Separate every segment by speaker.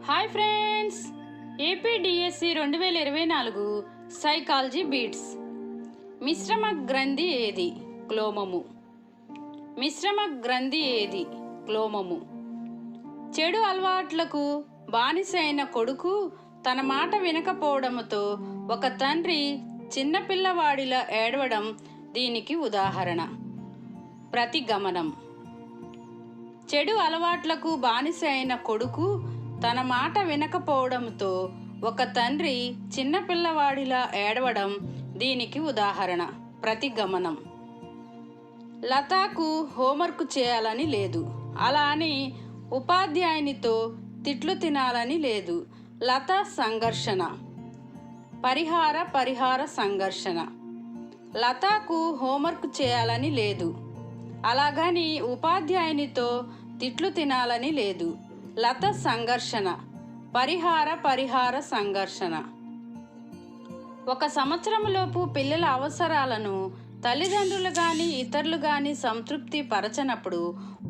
Speaker 1: Hi friends, APDSC 2024 psychology bits. మిశ్రమ గ్రంథి ఏది? క్లోమము. మిశ్రమ గ్రంథి ఏది? క్లోమము. చెడు అలవాట్లకు బానిస అయిన కొడుకు తన మాట వినకపోవడంతో ఒక తండ్రి చిన్నపిల్లవాడిలా ఏడవడం దీనికి ఉదాహరణ. ప్రతిగమనం. చెడు అలవాట్లకు బానిస అయిన కొడుకు తన మాట వినకపోవడంతో ఒక తండ్రి చిన్నపిల్లవాడిలా ఏడవడం దీనికి ఉదాహరణ. ప్రతిగమనం. లతాకు హోంవర్క్ చేయాలని లేదు, అలా అని ఉపాధ్యాయునితో తిట్లు తినాలని లేదు. లత సంఘర్షణ. పరిహార సంఘర్షణ. లతాకు హోంవర్క్ చేయాలని లేదు, అలాగని ఉపాధ్యాయునితో తిట్లు తినాలని లేదు. లత సంఘర్షణ. పరిహార సంఘర్షణ. 1 సంవత్సరంలోపు పిల్లల అవసరాలను తల్లిదండ్రులు కానీ ఇతరులు కానీ సంతృప్తి పరచనప్పుడు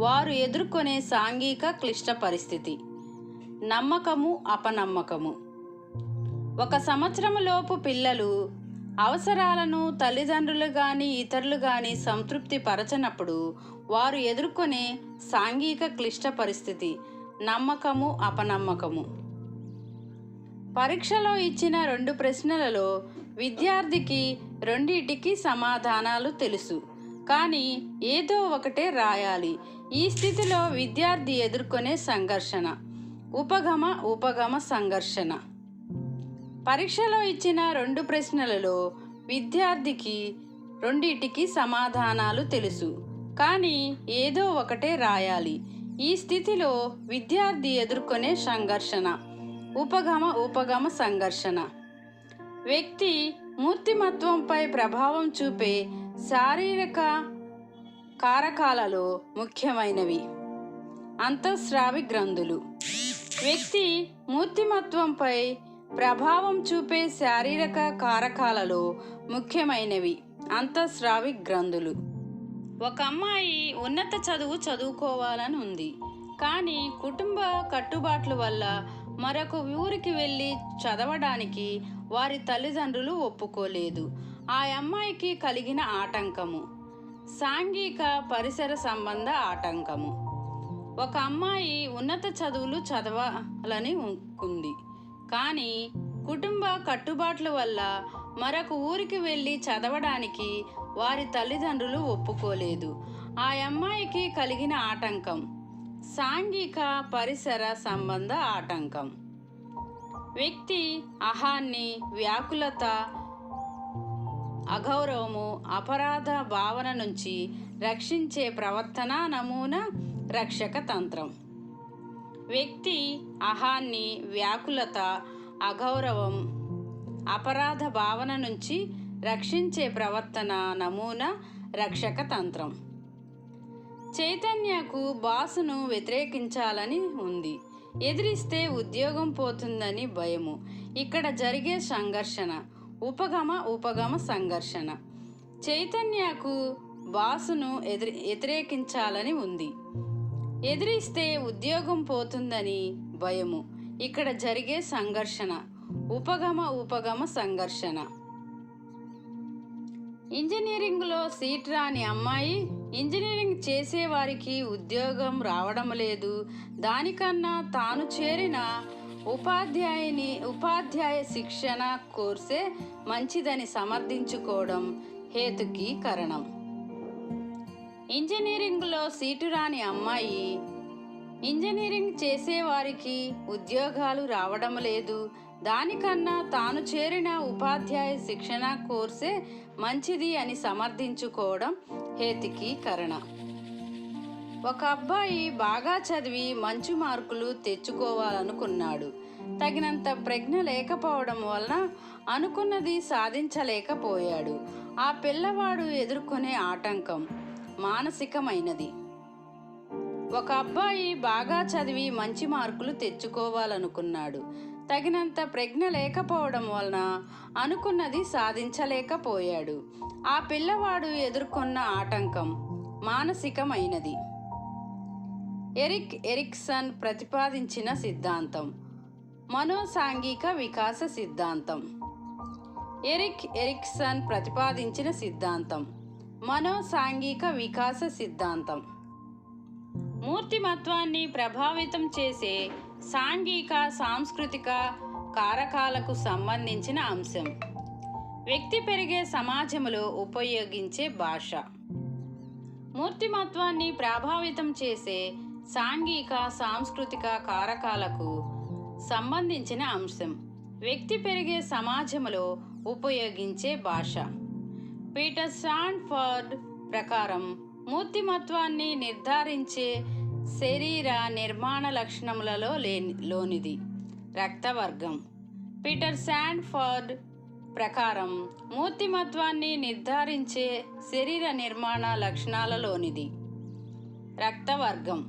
Speaker 1: వారు ఎదుర్కొనే సాంఘిక క్లిష్ట పరిస్థితి. నమ్మకము, అపనమ్మకము. 1 సంవత్సరంలోపు పిల్లలు అవసరాలను తల్లిదండ్రులు కానీ ఇతరులు కానీ సంతృప్తి పరచనప్పుడు వారు ఎదుర్కొనే సాంఘిక క్లిష్ట పరిస్థితి. నమ్మకము, అపనమ్మకము. పరీక్షలో ఇచ్చిన 2 ప్రశ్నలలో విద్యార్థికి రెండిటికి సమాధానాలు తెలుసు, కానీ ఏదో ఒకటే రాయాలి. ఈ స్థితిలో విద్యార్థి ఎదుర్కొనే సంఘర్షణ. ఉపగమ సంఘర్షణ. పరీక్షలో ఇచ్చిన 2 ప్రశ్నలలో విద్యార్థికి రెండిటికి సమాధానాలు తెలుసు, కానీ ఏదో ఒకటే రాయాలి. ఈ స్థితిలో విద్యార్థి ఎదుర్కొనే సంఘర్షణ. ఉపగమ సంఘర్షణ. వ్యక్తి మూర్తిమత్వంపై ప్రభావం చూపే శారీరక కారకాలలో ముఖ్యమైనవి. అంతఃస్రావి గ్రంథులు. వ్యక్తి మూర్తిమత్వంపై ప్రభావం చూపే శారీరక కారకాలలో ముఖ్యమైనవి అంతఃస్రావి గ్రంథులు. ఒక అమ్మాయి ఉన్నత చదువు చదువుకోవాలని ఉంది, కానీ కుటుంబ కట్టుబాట్ల వల్ల మరొక ఊరికి వెళ్ళి చదవడానికి వారి తల్లిదండ్రులు ఒప్పుకోలేదు. ఆ అమ్మాయికి కలిగిన ఆటంకము. సాంఘిక పరిసర సంబంధ ఆటంకము. ఒక అమ్మాయి ఉన్నత చదువులు చదవాలని ఉంది, కానీ కుటుంబ కట్టుబాట్ల వల్ల మరొక ఊరికి వెళ్ళి చదవడానికి వారి తల్లిదండ్రులు ఒప్పుకోలేదు. ఆ అమ్మాయికి కలిగిన ఆటంకం. సాంఘిక పరిసర సంబంధ ఆటంకం. వ్యక్తి అహాన్ని, వ్యాకులత, అగౌరవము, అపరాధ భావన నుంచి రక్షించే ప్రవర్తన నమూనా రక్షక తంత్రం. వ్యక్తి అహాన్ని, వ్యాకులత, అగౌరవం, అపరాధ భావన నుంచి రక్షించే ప్రవర్తన నమూనా రక్షక తంత్రం. చైతన్యకు బాసును వ్యతిరేకించాలని ఉంది, ఎదిరిస్తే ఉద్యోగం పోతుందని భయము. ఇక్కడ జరిగే సంఘర్షణ. ఉపగమ సంఘర్షణ. చైతన్యకు బాసును వ్యతిరేకించాలని ఉంది, ఎదిరిస్తే ఉద్యోగం పోతుందని భయము. ఇక్కడ జరిగే సంఘర్షణ. ఉపగమ సంఘర్షణ. ఇంజనీరింగ్లో సీట్ రాని అమ్మాయి ఇంజనీరింగ్ చేసేవారికి ఉద్యోగం రావడం లేదు, దానికన్నా తాను చేరిన ఉపాధ్యాయ శిక్షణ కోర్సే మంచిదని సమర్థించుకోవడం హేతుకీకరణం. ఇంజనీరింగ్లో సీటు రాని అమ్మాయి ఇంజనీరింగ్ చేసేవారికి ఉద్యోగాలు రావడం లేదు, దానికన్నా తాను చేరిన ఉపాధ్యాయ శిక్షణ కోర్సే మంచిది అని సమర్థించుకోవడం హేతుకీకరణ. ఒక అబ్బాయి బాగా చదివి మంచి మార్కులు తెచ్చుకోవాలనుకున్నాడు. తగినంత ప్రజ్ఞ లేకపోవడం వలన అనుకున్నది సాధించలేకపోయాడు. ఆ పిల్లవాడు ఎదుర్కొనే ఆటంకం మానసికమైనది. ఒక అబ్బాయి బాగా చదివి మంచి మార్కులు తెచ్చుకోవాలనుకున్నాడు. తగినంత ప్రజ్ఞ లేకపోవడం వలన అనుకున్నది సాధించలేకపోయాడు. ఆ పిల్లవాడు ఎదుర్కొన్న ఆటంకం మానసికమైనది. ఎరిక్సన్ ప్రతిపాదించిన సిద్ధాంతం మనోసాంఘిక వికాస సిద్ధాంతం. ఎరిక్ ఎరిక్సన్ ప్రతిపాదించిన సిద్ధాంతం మనోసాంఘిక వికాస సిద్ధాంతం. మూర్తిమత్వాన్ని ప్రభావితం చేసే సాంఘిక సాంస్కృతిక కారకాలకు సంబంధించిన అంశం. వ్యక్తి పెరిగే సమాజంలో ఉపయోగించే భాష. మూర్తిమత్వాన్ని ప్రభావితం చేసే సాంఘిక సాంస్కృతిక కారకాలకు సంబంధించిన అంశం. వ్యక్తి పెరిగే సమాజంలో ఉపయోగించే భాష. పీటర్ సాండ్ఫర్డ్ ప్రకారం మూర్తిమత్వాన్ని నిర్ధారించే శరీర నిర్మాణ లక్షణములలో లోనిది రక్తవర్గం. పీటర్ సాండ్ఫర్డ్ ప్రకారం మూర్తిమత్వాన్ని నిర్ధారించే శరీర నిర్మాణ లక్షణాలలోనిది రక్తవర్గం.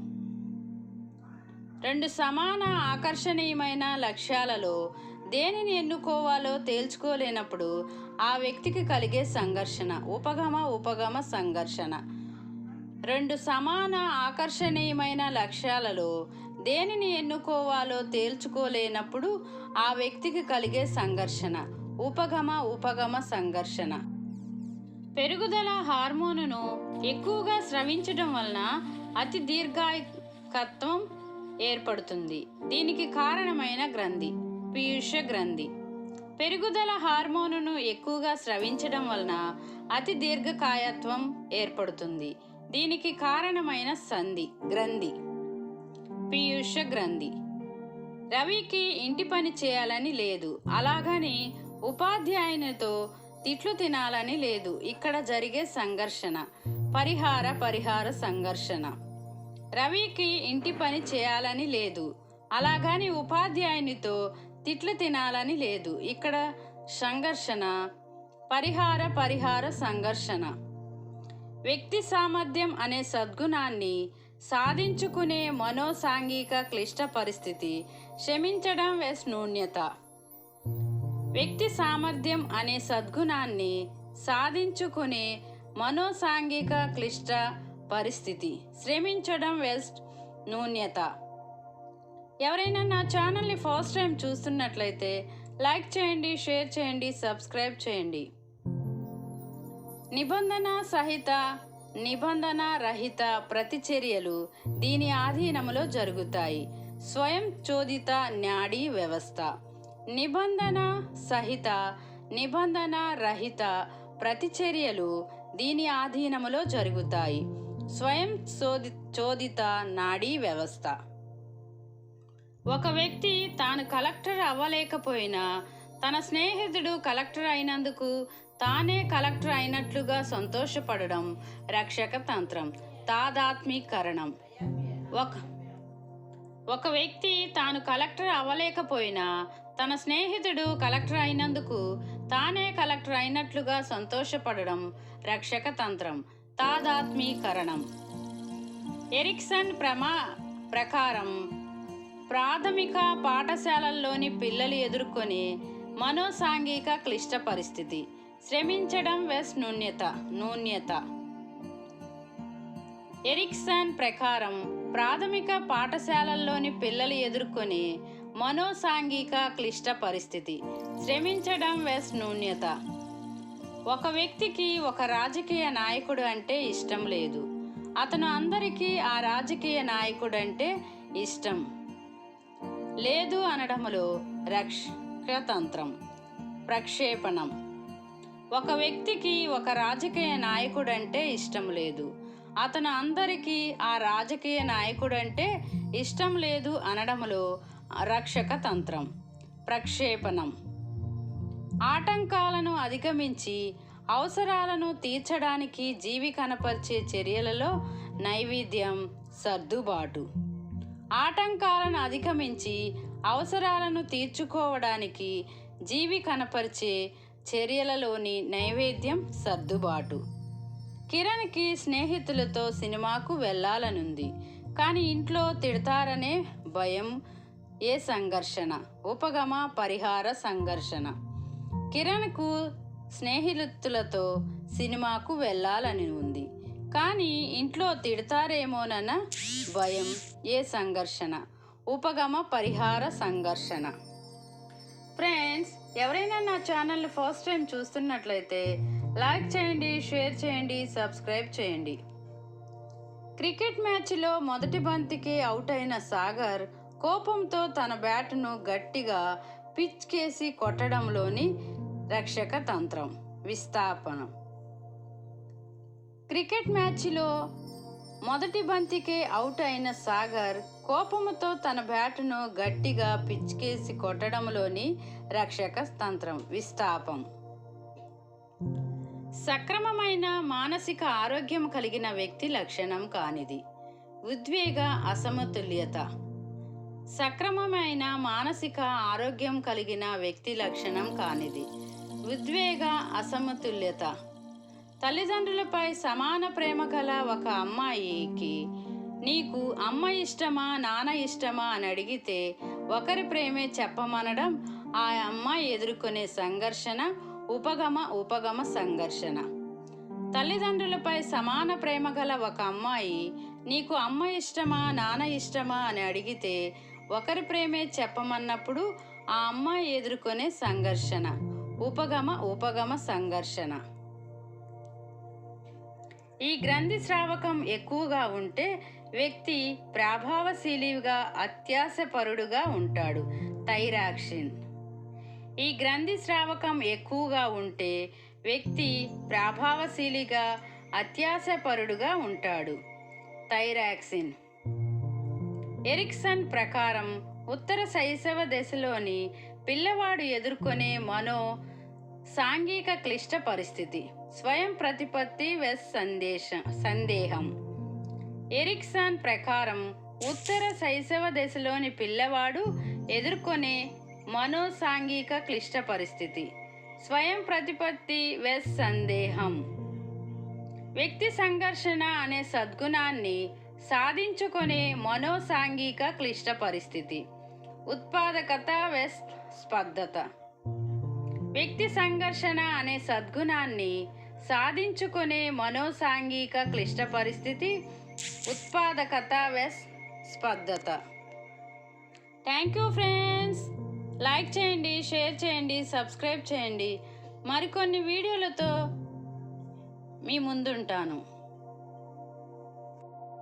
Speaker 1: రెండు సమాన ఆకర్షణీయమైన లక్ష్యాలలో దేనిని ఎన్నుకోవాలో తేల్చుకోలేనప్పుడు ఆ వ్యక్తికి కలిగే సంఘర్షణ ఉపగమ సంఘర్షణ. రెండు సమాన ఆకర్షణీయమైన లక్ష్యాలలో దేనిని ఎన్నుకోవాలో తేల్చుకోలేనప్పుడు ఆ వ్యక్తికి కలిగే సంఘర్షణ ఉపగమ సంఘర్షణ. పెరుగుదల హార్మోనును ఎక్కువగా స్రవించడం వలన అతి దీర్ఘాయుకత్వం ఏర్పడుతుంది. దీనికి కారణమైన గ్రంథి పీయూష గ్రంథి. పెరుగుదల హార్మోనును ఎక్కువగా స్రవించడం వలన అతి దీర్ఘకాయత్వం ఏర్పడుతుంది. దీనికి కారణమైన గ్రంథి పీయూష గ్రంథి. రవికి ఇంటి పని చేయాలని లేదు, అలాగని ఉపాధ్యాయునితో తిట్లు తినాలని లేదు. ఇక్కడ జరిగే సంఘర్షణ పరిహార సంఘర్షణ. రవికి ఇంటి పని చేయాలని లేదు, అలాగని ఉపాధ్యాయునితో తిట్లు తినాలని లేదు. ఇక్కడ సంఘర్షణ పరిహార సంఘర్షణ. వ్యక్తి సామర్థ్యం అనే సద్గుణాన్ని సాధించుకునే మనోసాంఘిక క్లిష్ట పరిస్థితి క్షమించడం వెస్ న్యూన్యత. వ్యక్తి సామర్థ్యం అనే సద్గుణాన్ని సాధించుకునే మనోసాంఘిక క్లిష్ట పరిస్థితి శ్రమించడం వెస్ట్ న్యూన్యత. ఎవరైనా నా ఛానల్ని ఫస్ట్ టైం చూస్తున్నట్లయితే లైక్ చేయండి, షేర్ చేయండి, సబ్స్క్రైబ్ చేయండి. నిబంధన సహిత నిబంధన రహిత ప్రతిచర్యలు దీని ఆధీనములో జరుగుతాయి. స్వయం చోదిత నాడీ వ్యవస్థ. నిబంధన సహిత నిబంధన రహిత ప్రతిచర్యలు దీని ఆధీనములో జరుగుతాయి. స్వయం చోదిత నాడీ వ్యవస్థ. ఒక వ్యక్తి తాను కలెక్టర్ అవ్వలేకపోయినా తన స్నేహితుడు కలెక్టర్ అయినందుకు తానే కలెక్టర్ అయినట్లుగా సంతోషపడడం రక్షక తంత్రం తాదాత్మీకరణం. ఒక వ్యక్తి తాను కలెక్టర్ అవ్వలేకపోయినా తన స్నేహితుడు కలెక్టర్ అయినందుకు తానే కలెక్టర్ అయినట్లుగా సంతోషపడడం రక్షక తంత్రం తాదాత్మీకరణం. ఎరిక్సన్ ప్రకారం ప్రాథమిక పాఠశాలల్లోని పిల్లలు ఎదుర్కొనే మనోసాంఘిక క్లిష్ట పరిస్థితి శ్రమించడం వెస్ న్యూన్యత. ఎరిక్సన్ ప్రకారం ప్రాథమిక పాఠశాలల్లోని పిల్లలు ఎదుర్కొనే మనోసాంఘిక క్లిష్ట పరిస్థితి శ్రమించడం వెస్ న్యూన్యత. ఒక వ్యక్తికి ఒక రాజకీయ నాయకుడు అంటే ఇష్టం లేదు. అతను అందరికీ ఆ రాజకీయ నాయకుడు అంటే ఇష్టం లేదు అనడములో రక్షతంత్రం ప్రక్షేపణం. ఒక వ్యక్తికి ఒక రాజకీయ నాయకుడంటే ఇష్టం లేదు, అతను అందరికీ ఆ రాజకీయ నాయకుడంటే ఇష్టం లేదు అనడములో రక్షక తంత్రం ప్రక్షేపణం. ఆటంకాలను అధిగమించి అవసరాలను తీర్చడానికి జీవి కనపరిచే చర్యలలో నైవేద్యం సర్దుబాటు. ఆటంకాలను అధిగమించి అవసరాలను తీర్చుకోవడానికి జీవి కనపరిచే చర్యలలోని నైవేద్యం సర్దుబాటు. కిరణ్కి స్నేహితులతో సినిమాకు వెళ్ళాలనుంది, కానీ ఇంట్లో తిడతారనే భయం సంఘర్షణ పరిహార సంఘర్షణ. కిరణ్కు స్నేహితులతో సినిమాకు వెళ్ళాలని ఉంది, కానీ ఇంట్లో తిడతారేమోనన్న భయం సంఘర్షణ పరిహార సంఘర్షణ. ఫ్రెండ్స్, ఎవరైనా నా ఛానల్ని ఫస్ట్ టైం చూస్తున్నట్లయితే లైక్ చేయండి, షేర్ చేయండి, సబ్స్క్రైబ్ చేయండి. క్రికెట్ మ్యాచ్లో మొదటి బంతికి అవుట్ అయిన సాగర్ కోపంతో తన బ్యాటును గట్టిగా పిచ్ కేసి కొట్టడంలోని రక్షక తంత్రం విస్థాపనం. క్రికెట్ మ్యాచ్లో మొదటి బంతికే అవుట్ అయిన సాగర్ కోపముతో తన బ్యాటును గట్టిగా పిచ్కేసి కొట్టడంలోని రక్షక తంత్రం విస్థాపం. సక్రమమైన మానసిక ఆరోగ్యం కలిగిన వ్యక్తి లక్షణం కానిది ఉద్వేగ అసమతుల్యత. సక్రమమైన మానసిక ఆరోగ్యం కలిగిన వ్యక్తి లక్షణం కానిది ఉద్వేగ అసమతుల్యత. తల్లిదండ్రులపై సమాన ప్రేమ గల ఒక అమ్మాయికి నీకు అమ్మ ఇష్టమా నాన్న ఇష్టమా అని అడిగితే ఒకరి ప్రేమే చెప్పమనడం ఆ అమ్మాయి ఎదుర్కొనే సంఘర్షణ ఉపగమ సంఘర్షణ. తల్లిదండ్రులపై సమాన ప్రేమ గల ఒక అమ్మాయి నీకు అమ్మ ఇష్టమా నాన్న ఇష్టమా అని అడిగితే ఒకరి ప్రేమే చెప్పమన్నప్పుడు ఆ అమ్మాయి ఎదుర్కొనే సంఘర్షణ ఉపగమ సంఘర్షణ. ఈ గ్రంథి స్రావకం ఎక్కువగా ఉంటే వ్యక్తి ప్రభావశీలిగా అత్యాశపరుడుగా ఉంటాడు. థైరాక్సిన్. ఈ గ్రంథి స్రావకం ఎక్కువగా ఉంటే వ్యక్తి ప్రభావశీలిగా అత్యాశపరుడుగా ఉంటాడు. థైరాక్సిన్. ఎరిక్సన్ ప్రకారం ఉత్తర శైశవ దశలోని పిల్లవాడు ఎదుర్కొనే సాంఘిక క్లిష్ట పరిస్థితి స్వయం ప్రతిపత్తి సందేహం. ఎరిక్సన్ ప్రకారం ఉత్తర శైశవ దశలోని పిల్లవాడు ఎదుర్కొనే సాంఘిక క్లిష్ట పరిస్థితి స్వయం ప్రతిపత్తి సందేహం. వ్యక్తి సంఘర్షణ అనే సద్గుణాన్ని సాధించుకునే సాంఘిక క్లిష్ట పరిస్థితి ఉత్పాదకత స్పర్ధత. వ్యక్తి సంఘర్షణ అనే సద్గుణాన్ని సాధించుకునే సాంఘిక క్లిష్ట పరిస్థితి ఉత్పాదకత స్పర్ధత. Thank you friends. లైక్ చేయండి, షేర్ చేయండి, సబ్స్క్రైబ్ చేయండి. మరికొన్ని వీడియోలతో మీ ముందుంటాను.